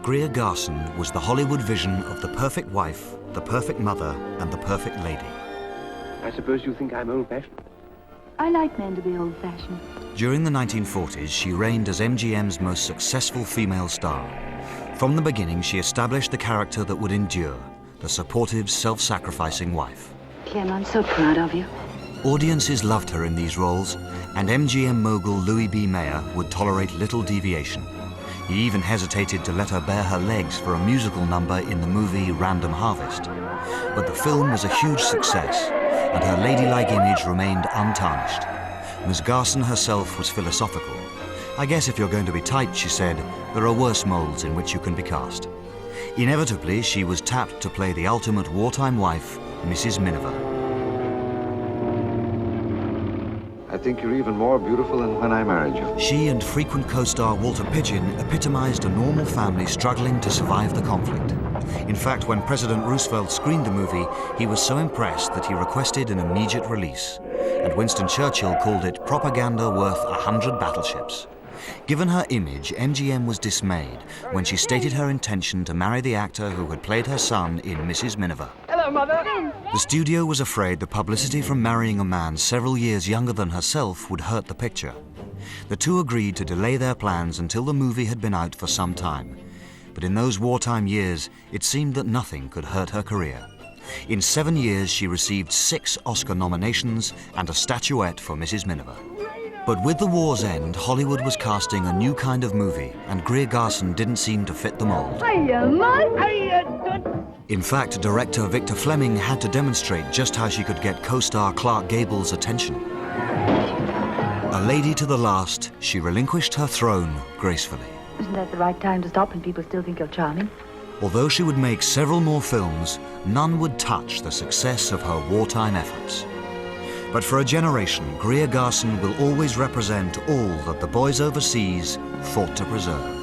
Greer Garson was the Hollywood vision of the perfect wife, the perfect mother, and the perfect lady. I suppose you think I'm old-fashioned? I like men to be old-fashioned. During the 1940s, she reigned as MGM's most successful female star. From the beginning, she established the character that would endure, the supportive, self-sacrificing wife. Clem, I'm so proud of you. Audiences loved her in these roles, and MGM mogul Louis B. Mayer would tolerate little deviation. He even hesitated to let her bare her legs for a musical number in the movie Random Harvest. But the film was a huge success, and her ladylike image remained untarnished. Ms. Garson herself was philosophical. "I guess if you're going to be tight," she said, "there are worse molds in which you can be cast." Inevitably, she was tapped to play the ultimate wartime wife, Mrs. Miniver. I think you're even more beautiful than when I married you. She and frequent co-star Walter Pidgeon epitomized a normal family struggling to survive the conflict. In fact, when President Roosevelt screened the movie, he was so impressed that he requested an immediate release. And Winston Churchill called it propaganda worth 100 battleships. Given her image, MGM was dismayed when she stated her intention to marry the actor who had played her son in Mrs. Miniver. Hello, Mother. The studio was afraid the publicity from marrying a man several years younger than herself would hurt the picture. The two agreed to delay their plans until the movie had been out for some time. But in those wartime years, it seemed that nothing could hurt her career. In 7 years, she received 6 Oscar nominations and a statuette for Mrs. Miniver. But with the war's end, Hollywood was casting a new kind of movie, and Greer Garson didn't seem to fit the mold. In fact, director Victor Fleming had to demonstrate just how she could get co-star Clark Gable's attention. A lady to the last, she relinquished her throne gracefully. Isn't that the right time to stop when people still think you're charming? Although she would make several more films, none would touch the success of her wartime efforts. But for a generation, Greer Garson will always represent all that the boys overseas fought to preserve.